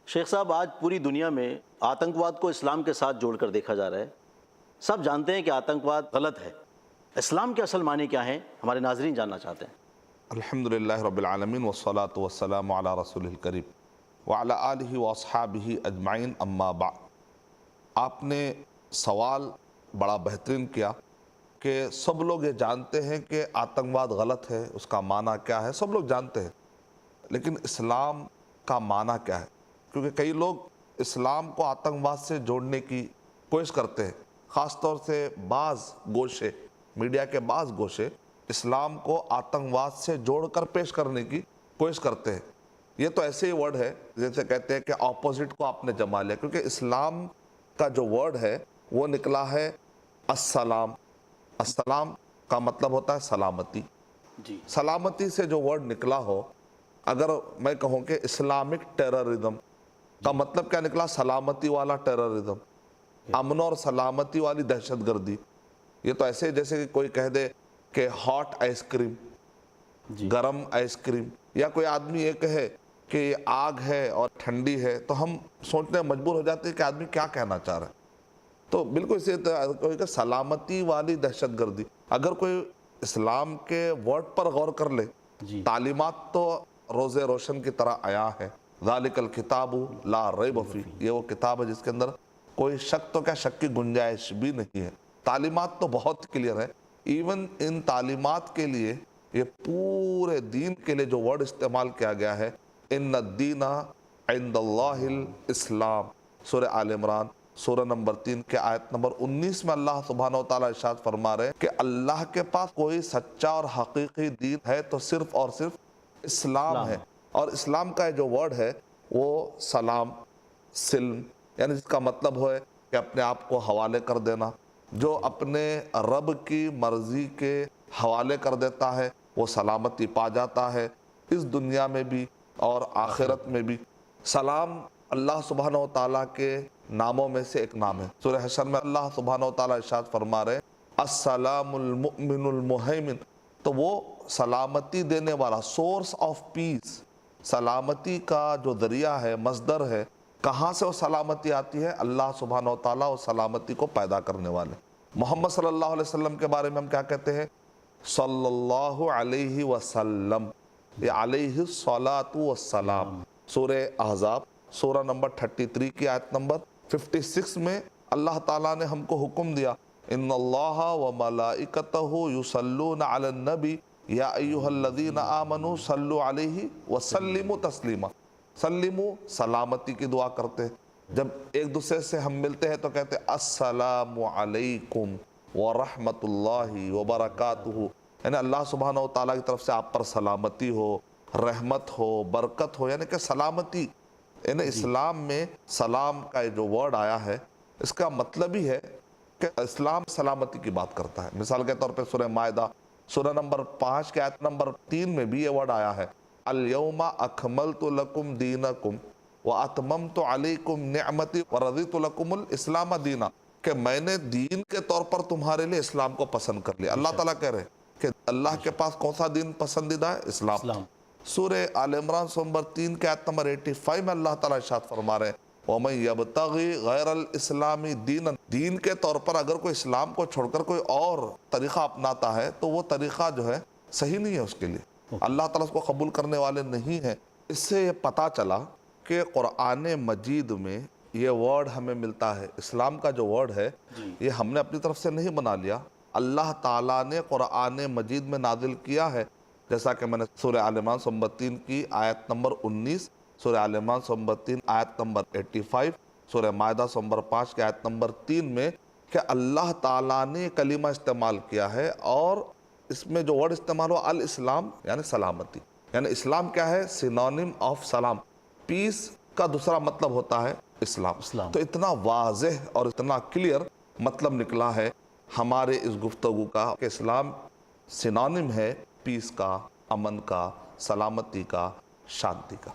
شیخ صاحب، آج پوری دنیا میں آتنکواد کو اسلام کے ساتھ جوڑ کر دیکھا جا رہا ہے۔ سب جانتے ہیں کہ آتنکواد غلط ہے۔ اسلام کے اصل معنی کیا ہیں؟ ہمارے ناظرین جاننا چاہتے ہیں۔ الحمدللہ رب العالمین والصلاة والسلام علی رسول الکریم وعلی آلہ واصحابہ اجمعین، اما بعد۔ آپ نے سوال بڑا بہترین کیا کہ سب لوگ یہ جانتے ہیں کہ آتنکواد غلط ہے، اس کا معنی کیا ہے، سب لوگ جانتے ہیں، لیکن اسلام کا معنی کیا ہے؟ کیونکہ کئی لوگ اسلام کو آتنکواد سے جوڑنے کی کوشش کرتے ہیں، خاص طور سے بعض گوشے، میڈیا کے بعض گوشے اسلام کو آتنکواد سے جوڑ کر پیش کرنے کی کوشش کرتے ہیں۔ یہ تو ایسے ہی ورڈ ہے جیسے کہتے ہیں کہ اپوزٹ کو آپ نے جما لیا، کیونکہ اسلام کا جو ورڈ ہے وہ نکلا ہے السلام۔ السلام کا مطلب ہوتا ہے سلامتی۔ جی، سلامتی سے جو ورڈ نکلا ہو، اگر میں کہوں کہ اسلامک ٹیررزم کا مطلب کیا نکلا؟ سلامتی والا ٹیررزم، امن اور سلامتی والی دہشت گردی۔ یہ تو ایسے جیسے کہ کوئی کہہ دے کہ ہاٹ آئس کریم، گرم آئس کریم، یا کوئی آدمی یہ کہے کہ یہ آگ ہے اور ٹھنڈی ہے، تو ہم سوچنے مجبور ہو جاتے ہیں کہ آدمی کیا کہنا چاہ رہا ہے۔ تو بالکل اسی طرح سلامتی والی دہشت گردی۔ اگر کوئی اسلام کے ورڈ پر غور کر لے، تعلیمات تو روز روشن کی طرح آیا ہے، ذالک الکتاب لا ریب فیہ، یہ وہ کتاب ہے جس کے اندر کوئی شک تو کیا، شک کی گنجائش بھی نہیں ہے۔ تعلیمات تو بہت کلیئر ہے۔ ایون ان تعلیمات کے لیے، یہ پورے دین کے لیے جو ورڈ استعمال کیا گیا ہے، ان الدین عند اللہ الاسلام، سورہ آل عمران سورہ نمبر 3 کے آیت نمبر 19 میں اللہ سبحانہ وتعالیٰ ارشاد فرما رہے ہیں کہ اللہ کے پاس کوئی سچا اور حقیقی دین ہے تو صرف اور صرف اسلام ہے۔ اور اسلام کا جو ورڈ ہے وہ سلام، سلم، یعنی جس کا مطلب ہے کہ اپنے آپ کو حوالے کر دینا۔ جو اپنے رب کی مرضی کے حوالے کر دیتا ہے وہ سلامتی پا جاتا ہے، اس دنیا میں بھی اور آخرت میں بھی۔ سلام اللہ سبحانہ وتعالیٰ کے ناموں میں سے ایک نام ہے۔ سورہ حشر میں اللہ سبحانہ وتعالیٰ ارشاد فرما رہے ہیں السلام المؤمن المہیمن، تو وہ سلامتی دینے والا، سورس آف پیس، سلامتی کا جو ذریعہ ہے، مصدر ہے۔ کہاں سے وہ سلامتی آتی ہے؟ اللہ سبحانہ وتعالیٰ اس سلامتی کو پیدا کرنے والے۔ محمد صلی اللہ علیہ وسلم کے بارے میں ہم کیا کہتے ہیں؟ صلی اللہ علیہ وسلم، یہ علیہ الصلاۃ والسلام۔ سورہ احزاب سورہ نمبر 33 کی آیت نمبر 56 میں اللہ تعالیٰ نے ہم کو حکم دیا ان اللہ وملائکتہ یصلون علی النبی یا ایھا الذین آمنوا صلوا علیہ وسلموا تسلیما۔ سلموا، سلامتی کی دعا کرتے ہیں۔ جب ایک دوسرے سے ہم ملتے ہیں تو کہتے ہیں السلام علیکم ورحمۃ اللہ وبرکاتہ، یعنی اللہ سبحانہ وتعالیٰ کی طرف سے آپ پر سلامتی ہو، رحمت ہو، برکت ہو، یعنی کہ سلامتی۔ یعنی اسلام میں سلام کا جو ورڈ آیا ہے، اس کا مطلب ہی ہے کہ اسلام سلامتی کی بات کرتا ہے۔ مثال کے طور پہ سورہ مائدہ سورہ نمبر 5 کے آیت نمبر 3 میں بھی یہ ورڈ آیا ہے الیوم اکملت لکم دینکم واتممت علیکم نعمتی ورضیت لکم الاسلام دینا، کہ میں نے دین کے طور پر تمہارے لیے اسلام کو پسند کر لیا۔ اللہ تعالیٰ کہہ رہے ہیں کہ اللہ کے پاس کون سا دین پسندیدہ ہے؟ اسلام۔ سورہ آل عمران سورہ نمبر 3 کے آیت نمبر 85 میں اللہ تعالیٰ ارشاد فرما رہے ہیں وَمَن يَبْتَغِي غَيْرَ الْإِسْلَامِ دِينًا، دین کے طور پر اگر کوئی اسلام کو چھوڑ کر کوئی اور طریقہ اپناتا ہے تو وہ طریقہ جو ہے صحیح نہیں ہے اس کے لیے، اللہ تعالیٰ اس کو قبول کرنے والے نہیں ہیں۔ اس سے یہ پتہ چلا کہ قرآن مجید میں یہ ورڈ ہمیں ملتا ہے۔ اسلام کا جو ورڈ ہے یہ ہم نے اپنی طرف سے نہیں بنا لیا، اللہ تعالیٰ نے قرآن مجید میں نازل کیا ہے۔ جیسا کہ میں نے سورہ آل عمران سورہ نمبر 3 کی آیت نمبر 19، سورہ آل عمران سورہ نمبر 3 آیت نمبر 85، سورہ مائدہ سورہ نمبر 5 کی آیت نمبر 3 میں کہ اللہ تعالیٰ نے کلمہ استعمال کیا ہے، اور اس میں جو ورڈ استعمال ہوا الاسلام، یعنی سلامتی۔ یعنی اسلام کیا ہے؟ سینونیم آف سلام، پیس کا دوسرا مطلب ہوتا ہے اسلام۔ تو اتنا واضح اور اتنا کلیئر مطلب نکلا ہے ہمارے اس گفتگو کا کہ اسلام سینونیم ہے پیس کا، امن کا، سلامتی کا، شانتی کا۔